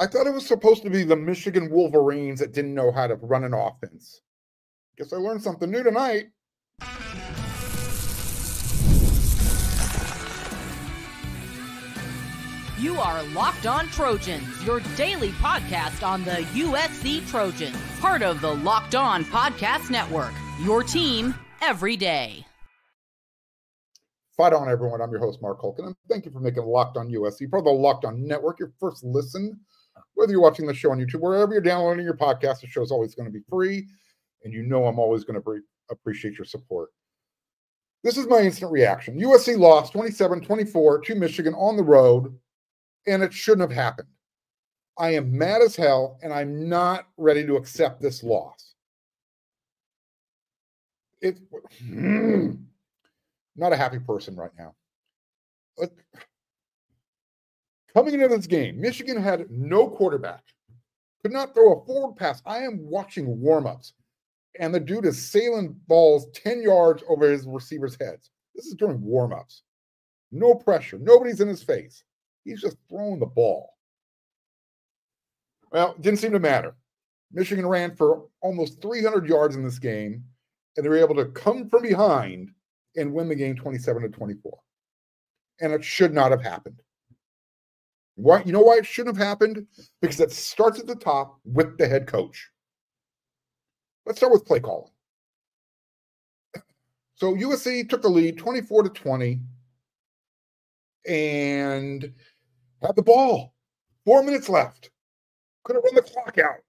I thought it was supposed to be the Michigan Wolverines that didn't know how to run an offense. Guess I learned something new tonight. You are Locked On Trojans, your daily podcast on the USC Trojans. Part of the Locked On Podcast Network, your team every day. Fight on, everyone. I'm your host, Mark Holkin, and thank you for making Locked On USC, part of the Locked On Network, your first listen. Whether you're watching the show on YouTube, wherever you're downloading your podcast, the show is always going to be free, and you know I'm always going to appreciate your support. This is my instant reaction. USC lost 27-24 to Michigan on the road, and it shouldn't have happened. I am mad as hell, and I'm not ready to accept this loss. Not a happy person right now. Coming into this game, Michigan had no quarterback, could not throw a forward pass. I am watching warm-ups, and the dude is sailing balls 10 yards over his receivers' heads. This is during warm-ups. No pressure. Nobody's in his face. He's just throwing the ball. Well, it didn't seem to matter. Michigan ran for almost 300 yards in this game, and they were able to come from behind and win the game 27-24. And it should not have happened. Why? You know why it shouldn't have happened? Because it starts at the top with the head coach. Let's start with play calling. So USC took the lead 24-20 and had the ball. 4 minutes left. Could have run the clock out.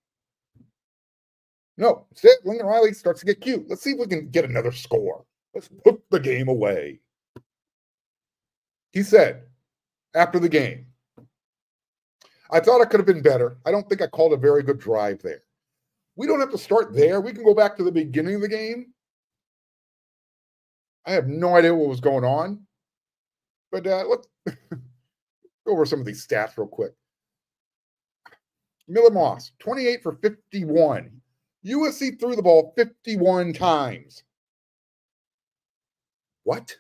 No, instead, Lincoln Riley starts to get cute. Let's see if we can get another score. Let's put the game away. He said after the game, I thought it could have been better. I don't think I called a very good drive there. We don't have to start there. We can go back to the beginning of the game. I have no idea what was going on. But let's go over some of these stats real quick. Miller Moss, 28 for 51. USC threw the ball 51 times. What?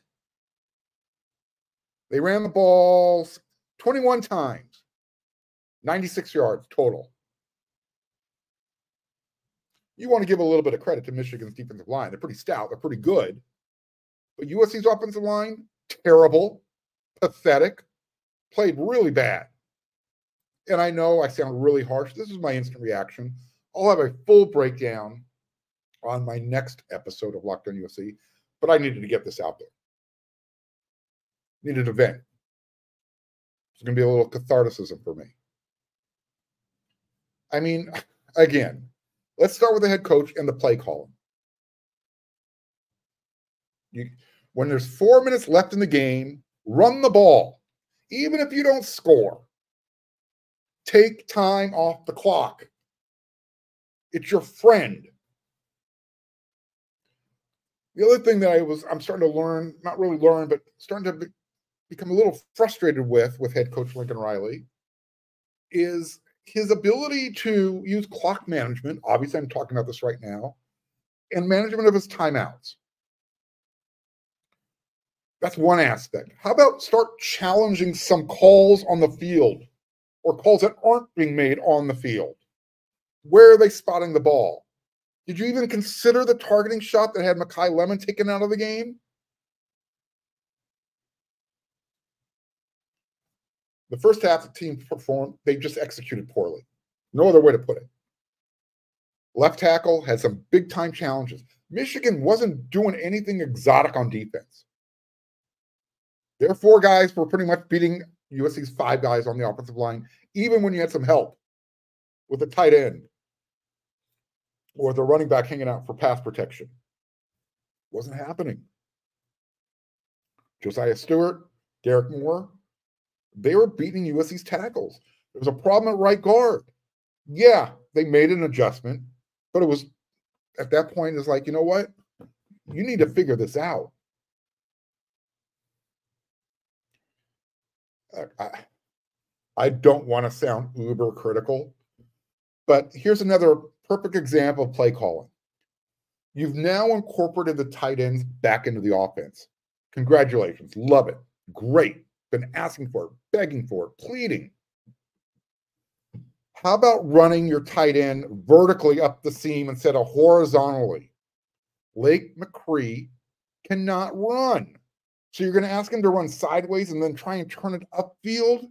They ran the ball 21 times. 96 yards total. You want to give a little bit of credit to Michigan's defensive line. They're pretty stout. They're pretty good. But USC's offensive line, terrible, pathetic, played really bad. And I know I sound really harsh. This is my instant reaction. I'll have a full breakdown on my next episode of Locked On USC, but I needed to get this out there. Needed a vent. It's going to be a little catharticism for me. I mean, again, let's start with the head coach and the play calling. When there's 4 minutes left in the game, run the ball. Even if you don't score, take time off the clock. It's your friend. The other thing that I'm starting to learn, not really learn, but starting to become a little frustrated with head coach Lincoln Riley is his ability to use clock management. Obviously, I'm talking about this right now, and management of his timeouts. That's one aspect. How about start challenging some calls on the field or calls that aren't being made on the field? Where are they spotting the ball? Did you even consider the targeting shot that had Makai Lemon taken out of the game? The first half, the team performed, they just executed poorly. No other way to put it. Left tackle had some big-time challenges. Michigan wasn't doing anything exotic on defense. Their 4 guys were pretty much beating USC's 5 guys on the offensive line, even when you had some help with the tight end or the running back hanging out for pass protection. Wasn't happening. Josiah Stewart, Derek Moore, they were beating USC's tackles. There was a problem at right guard. Yeah, they made an adjustment, but it was at that point, it's like, you know what? You need to figure this out. I don't want to sound uber critical, but here's another perfect example of play calling. You've now incorporated the tight ends back into the offense. Congratulations. Love it. Great. Been asking for it, begging for it, pleading. How about running your tight end vertically up the seam instead of horizontally? Lake McCree cannot run. So you're going to ask him to run sideways and then try and turn it upfield?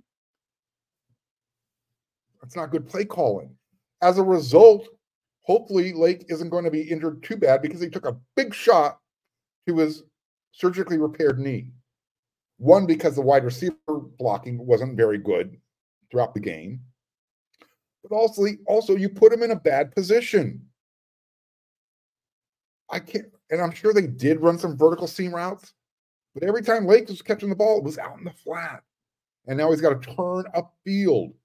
That's not good play calling. As a result, hopefully Lake isn't going to be injured too bad because he took a big shot to his surgically repaired knee. One, because the wide receiver blocking wasn't very good throughout the game. But also you put him in a bad position. I can't, and I'm sure they did run some vertical seam routes, but every time Lake was catching the ball, it was out in the flat. And now he's got to turn upfield.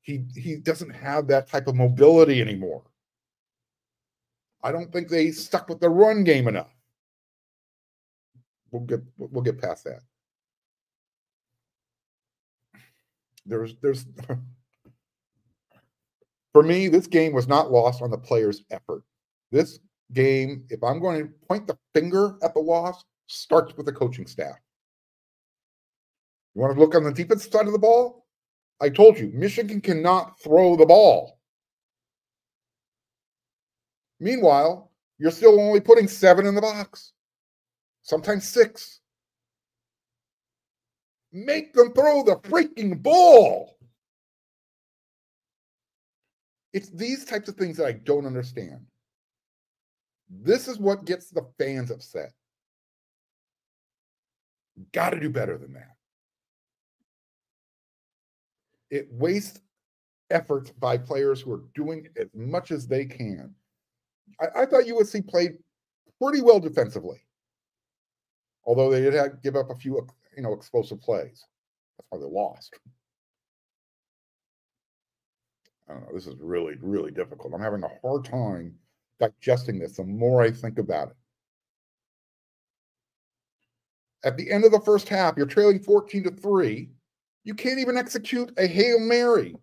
He doesn't have that type of mobility anymore. I don't think they stuck with the run game enough. We'll get past that. There's for me, this game was not lost on the players' effort. This game, if I'm going to point the finger at the loss, starts with the coaching staff. You want to look on the defensive side of the ball? I told you, Michigan cannot throw the ball. Meanwhile, you're still only putting 7 in the box, sometimes 6. Make them throw the freaking ball. It's these types of things that I don't understand. This is what gets the fans upset. Got to do better than that. It wastes effort by players who are doing as much as they can. I thought USC played pretty well defensively, although they did give up a few, explosive plays. That's why they lost. I don't know. This is really, really difficult. I'm having a hard time digesting this the more I think about it. At the end of the first half, you're trailing 14-3. You can't even execute a Hail Mary.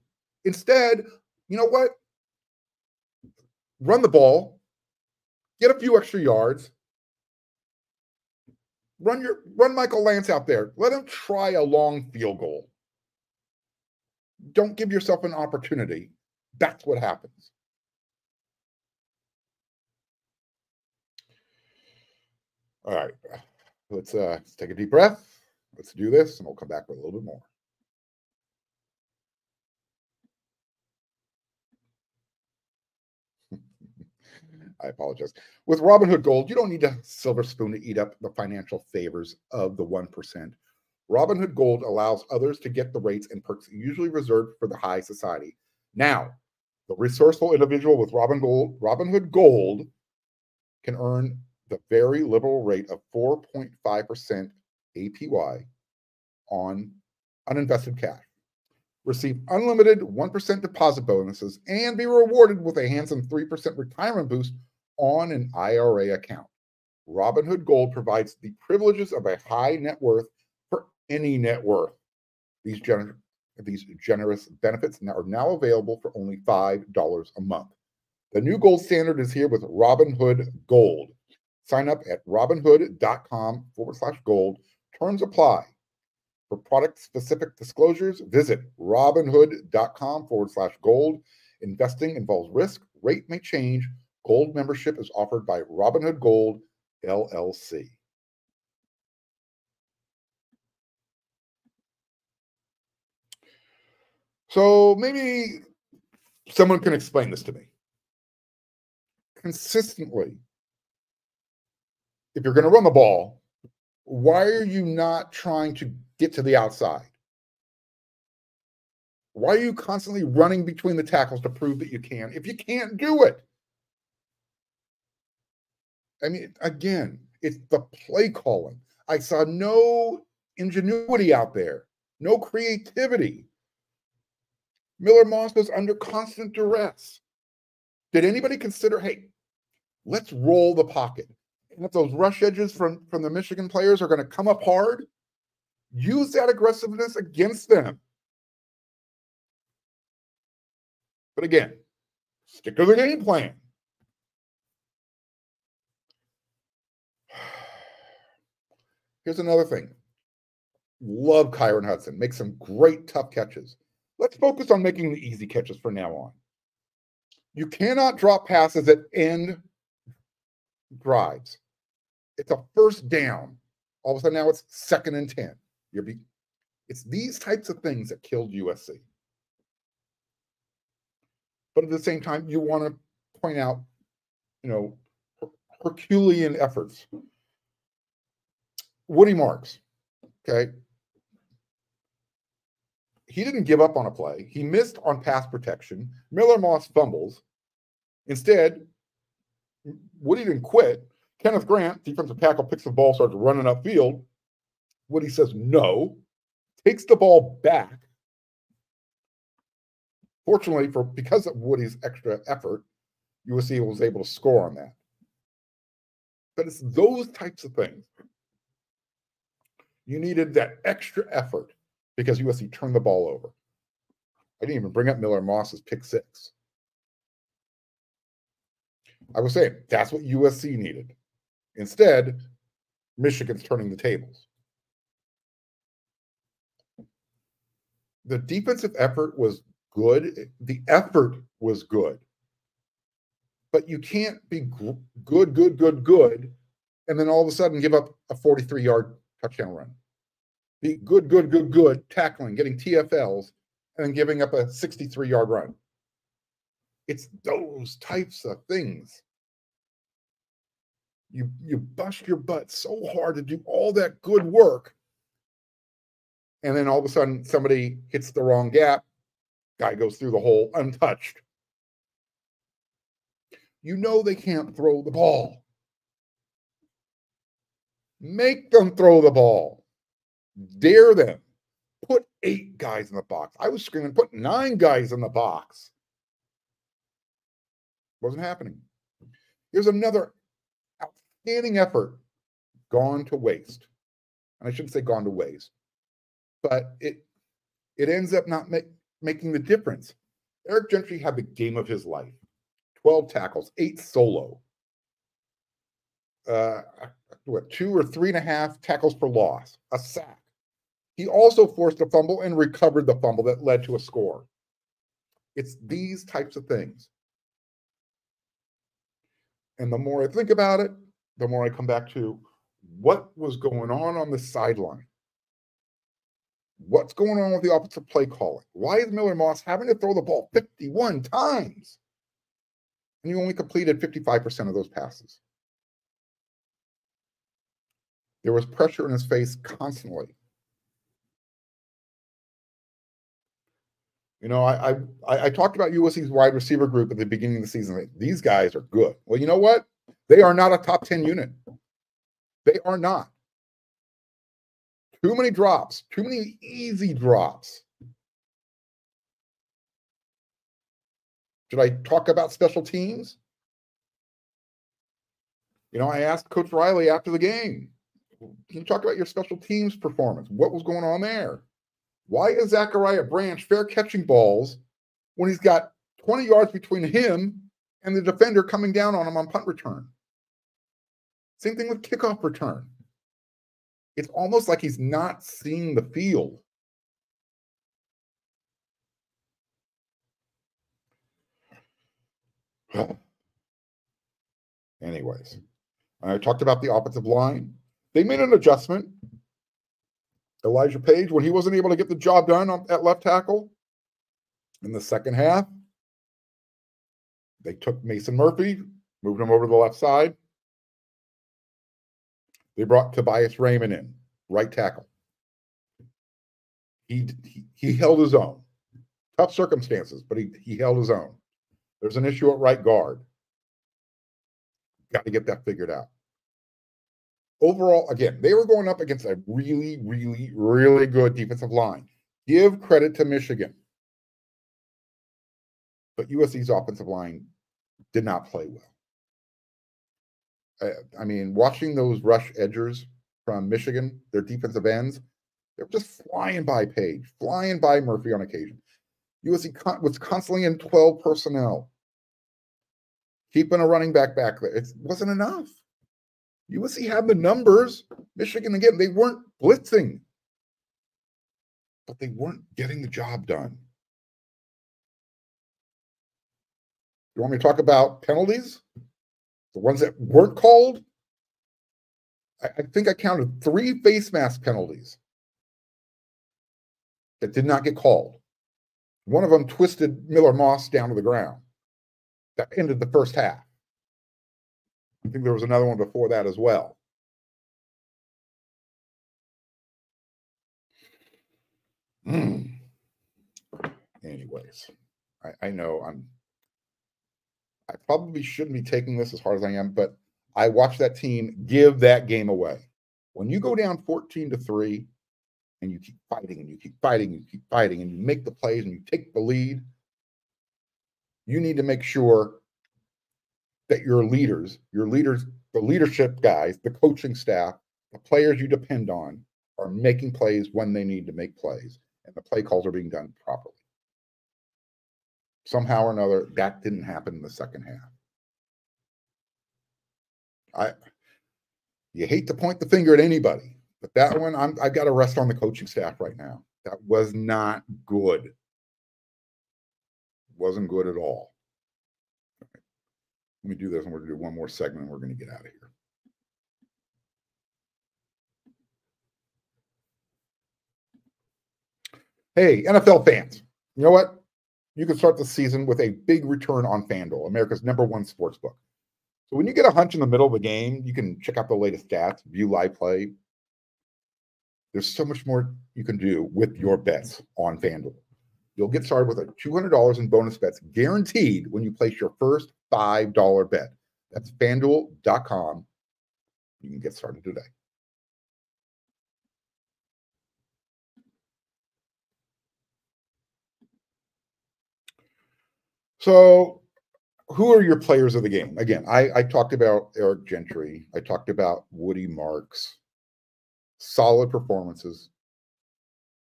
Instead, you know what? Run the ball, get a few extra yards, run Michael Lance out there. Let him try a long field goal. Don't give yourself an opportunity. That's what happens. All right. Let's take a deep breath. Let's do this, and we'll come back with a little bit more. I apologize. With Robinhood Gold, you don't need a silver spoon to eat up the financial favors of the 1%. Robinhood Gold allows others to get the rates and perks usually reserved for the high society. Now, the resourceful individual with Robinhood Gold can earn the very liberal rate of 4.5% APY on uninvested cash. Receive unlimited 1% deposit bonuses and be rewarded with a handsome 3% retirement boost on an IRA account. Robinhood Gold provides the privileges of a high net worth for any net worth. These generous benefits are now available for only $5 a month. The new gold standard is here with Robinhood Gold. Sign up at robinhood.com/gold. Terms apply. For product-specific disclosures, visit robinhood.com/gold. Investing involves risk. Rate may change. Gold membership is offered by Robinhood Gold, LLC. So maybe someone can explain this to me. Consistently, if you're going to run the ball, why are you not trying to get to the outside? Why are you constantly running between the tackles to prove that you can if you can't do it? I mean, again, it's the play calling. I saw no ingenuity out there, no creativity. Miller Moss was under constant duress. Did anybody consider, hey, let's roll the pocket? And if those rush edges from the Michigan players are going to come up hard, use that aggressiveness against them. But again, stick to the game plan. Here's another thing. Love Kyron Hudson. Makes some great tough catches. Let's focus on making the easy catches from now on. You cannot drop passes that end drives. It's a first down. All of a sudden now it's 2nd and 10. It's these types of things that killed USC. But at the same time, you want to point out, Herculean efforts. Woody Marks, okay? He didn't give up on a play. He missed on pass protection. Miller Moss fumbles. Instead, Woody didn't quit. Kenneth Grant, defensive tackle, picks the ball, starts running upfield. Woody says no, takes the ball back. Fortunately, because of Woody's extra effort, USC was able to score on that. But it's those types of things. You needed that extra effort because USC turned the ball over. I didn't even bring up Miller Moss's pick 6. I was saying that's what USC needed. Instead, Michigan's turning the tables. The defensive effort was good. The effort was good. But you can't be good, and then all of a sudden give up a 43-yard touchdown run. Be good, tackling, getting TFLs, and then giving up a 63-yard run. It's those types of things. You bust your butt so hard to do all that good work, and then all of a sudden somebody hits the wrong gap, guy goes through the hole untouched. You know they can't throw the ball. Make them throw the ball. Dare them. Put 8 guys in the box. I was screaming, put 9 guys in the box. Wasn't happening. Here's another outstanding effort gone to waste. And I shouldn't say gone to waste, but it ends up not making the difference. Eric Gentry had the game of his life. 12 tackles, 8 solo. 2 or 3.5 tackles for loss, a sack. He also forced a fumble and recovered the fumble that led to a score. It's these types of things. And the more I think about it, the more I come back to what was going on the sideline. What's going on with the offensive play calling? Why is Miller Moss having to throw the ball 51 times? And you only completed 55% of those passes. There was pressure in his face constantly. I talked about USC's wide receiver group at the beginning of the season. These guys are good. Well, you know what? They are not a top 10 unit. They are not. Too many drops. Too many easy drops. Should I talk about special teams? I asked Coach Riley after the game, can you talk about your special teams performance? What was going on there? Why is Zachariah Branch fair catching balls when he's got 20 yards between him and the defender coming down on him on punt return? Same thing with kickoff return. It's almost like he's not seeing the field. Anyways, I talked about the offensive line. They made an adjustment. Elijah Page, when he wasn't able to get the job done at left tackle in the second half, they took Mason Murphy, moved him over to the left side. They brought Tobias Raymond in, right tackle. He held his own. Tough circumstances, but he held his own. There's an issue at right guard. Got to get that figured out. Overall, again, they were going up against a really, really, really good defensive line. Give credit to Michigan. But USC's offensive line did not play well. Watching those rush edgers from Michigan, their defensive ends, they're just flying by Page, flying by Murphy on occasion. USC was constantly in 12 personnel. Keeping a running back there. It wasn't enough. USC had the numbers. Michigan, again, they weren't blitzing. But they weren't getting the job done. You want me to talk about penalties? The ones that weren't called? I think I counted 3 face mask penalties that did not get called. One of them twisted Miller Moss down to the ground. That ended the first half. I think there was another one before that as well. Anyways, I know I probably shouldn't be taking this as hard as I am, but I watched that team give that game away. When you go down 14-3 and you keep fighting and you keep fighting and you keep fighting and you make the plays and you take the lead, you need to make sure that your leaders, the leadership guys, the coaching staff, the players you depend on are making plays when they need to make plays, and the play calls are being done properly. Somehow or another, that didn't happen in the second half. You hate to point the finger at anybody, but that one, I've got to rest on the coaching staff right now. That was not good. It wasn't good at all. Let me do this, and we're going to do one more segment, and we're going to get out of here. Hey, NFL fans, you know what? You can start the season with a big return on FanDuel, America's #1 sportsbook. So when you get a hunch in the middle of a game, you can check out the latest stats, view live play. There's so much more you can do with your bets on FanDuel. You'll get started with a $200 in bonus bets guaranteed when you place your first $5 bet. That's FanDuel.com. You can get started today. So who are your players of the game? Again, I talked about Eric Gentry. I talked about Woody Marks. Solid performances.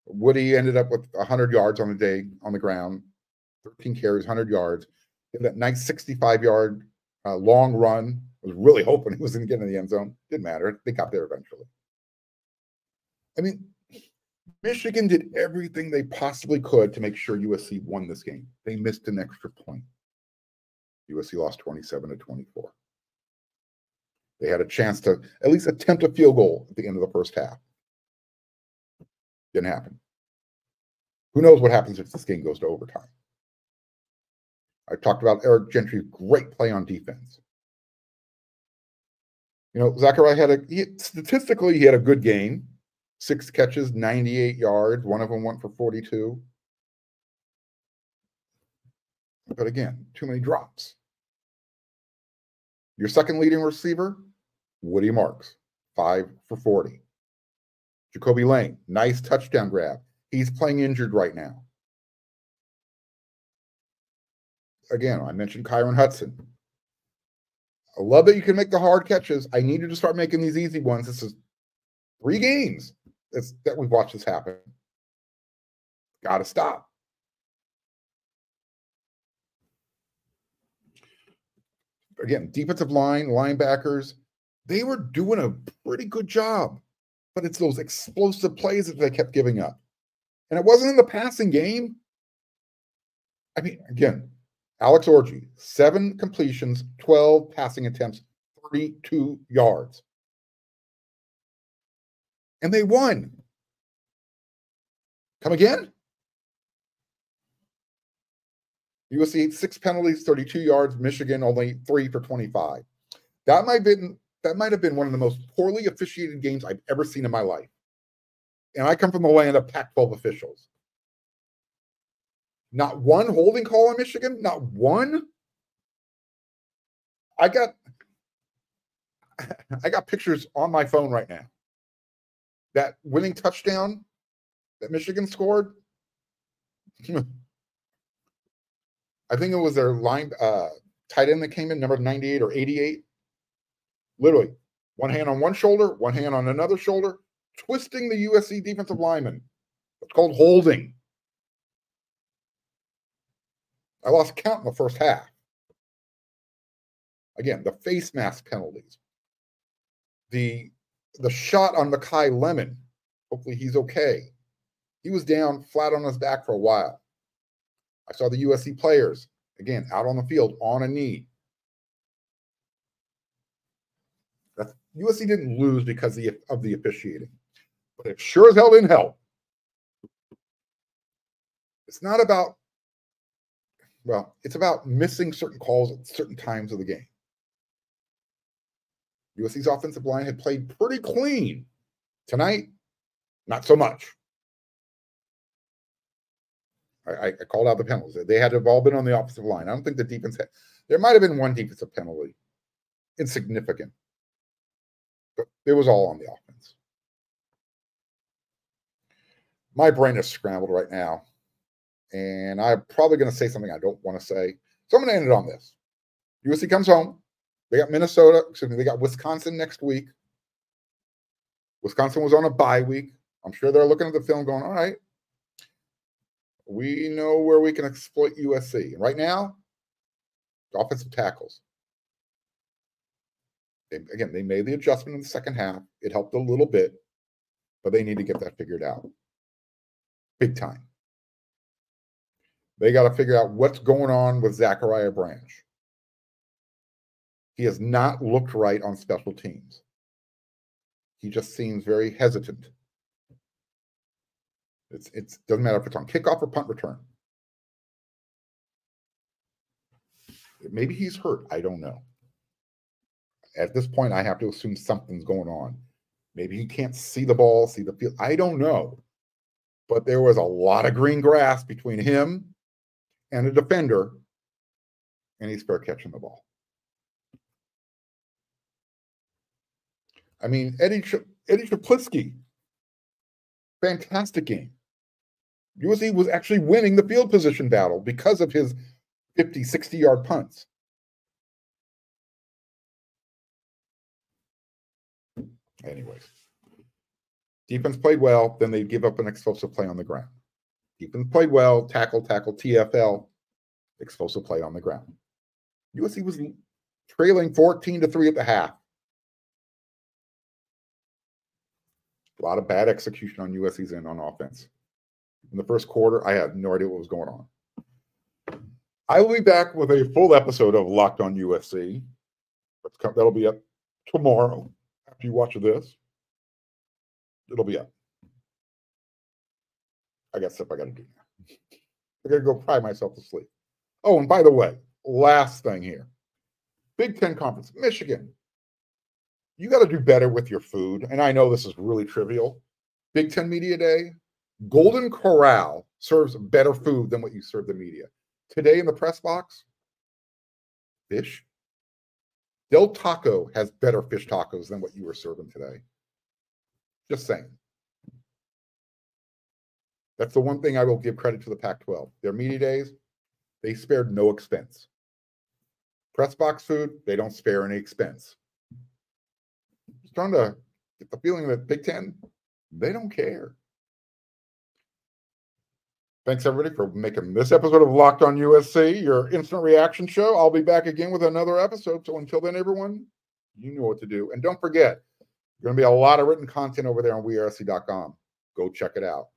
Woody ended up with 100 yards on the day on the ground, 13 carries, 100 yards. That nice 65-yard long run. I was really hoping he was going to get in the end zone. Didn't matter. They got there eventually. I mean, Michigan did everything they possibly could to make sure USC won this game. They missed an extra point. USC lost 27-24. They had a chance to at least attempt a field goal at the end of the first half. Didn't happen. Who knows what happens if this game goes to overtime? I talked about Eric Gentry's great play on defense. You know, Zachariah statistically, he had a good game. 6 catches, 98 yards. One of them went for 42. But again, too many drops. Your second leading receiver, Woody Marks, 5 for 40. Jacoby Lane, nice touchdown grab. He's playing injured right now. Again, I mentioned Kyron Hudson. I love that you can make the hard catches. I need you to start making these easy ones. This is 3 games that we've watched this happen. Got to stop. Again, defensive line, linebackers, they were doing a pretty good job. But it's those explosive plays that they kept giving up. And it wasn't in the passing game. I mean, again, Alex Orji, 7 completions, 12 passing attempts, 32 yards. And they won. Come again? USC 6 penalties, 32 yards. Michigan only 3 for 25. That might have been one of the most poorly officiated games I've ever seen in my life. And I come from the land of Pac-12 officials. Not one holding call in Michigan, not one. I got pictures on my phone right now. That winning touchdown that Michigan scored, I think it was their tight end that came in, number 98 or 88. Literally, one hand on one shoulder, one hand on another shoulder, twisting the USC defensive lineman. It's called holding. I lost count in the first half. Again, the face mask penalties. The shot on Mekhi Lemon. Hopefully he's okay. He was down flat on his back for a while. I saw the USC players Again, out on the field on a knee. USC didn't lose because of the officiating, but it sure as hell didn't help. It's not about, well, it's about missing certain calls at certain times of the game. USC's offensive line had played pretty clean. Tonight, not so much. I called out the penalties. They had to have all been on the offensive line. I don't think the defense had. There might have been one defensive penalty, insignificant, but it was all on the offense. My brain is scrambled right now, and I'm probably going to say something I don't want to say. So I'm going to end it on this. USC comes home. They got they got Wisconsin next week. Wisconsin was on a bye week. I'm sure they're looking at the film going, all right, we know where we can exploit USC. And right now, offensive tackles. They made the adjustment in the second half. It helped a little bit, but they need to get that figured out. Big time. They got to figure out what's going on with Zachariah Branch. He has not looked right on special teams. He just seems very hesitant. It doesn't matter if it's on kickoff or punt return. Maybe he's hurt. I don't know. At this point, I have to assume something's going on. Maybe he can't see the ball, see the field. I don't know. But there was a lot of green grass between him and a defender, and he's fair catching the ball. I mean, Eddie Shaplitsky, fantastic game. USC was actually winning the field position battle because of his 50, 60-yard punts. Anyways, defense played well, then they'd give up an explosive play on the ground. Defense played well, tackle, TFL, explosive play on the ground. USC was trailing 14-3 at the half. A lot of bad execution on USC's end on offense. In the first quarter, I had no idea what was going on. I will be back with a full episode of Locked on USC. That'll be up tomorrow. After you watch this, it'll be up. I got stuff I got to do now. I got to go cry myself to sleep. Oh, and by the way, last thing here. Big Ten Conference, Michigan. You got to do better with your food. And I know this is really trivial. Big Ten Media Day, Golden Corral serves better food than what you serve the media. Today in the press box, fish. Del Taco has better fish tacos than what you were serving today. Just saying. That's the one thing I will give credit to the Pac-12. Their media days, they spared no expense. Press box food, they don't spare any expense. Just trying to get the feeling that Big Ten, they don't care. Thanks, everybody, for making this episode of Locked on USC your instant reaction show. I'll be back again with another episode. So until then, everyone, you know what to do. And don't forget, there's going to be a lot of written content over there on WeAreSC.com. Go check it out.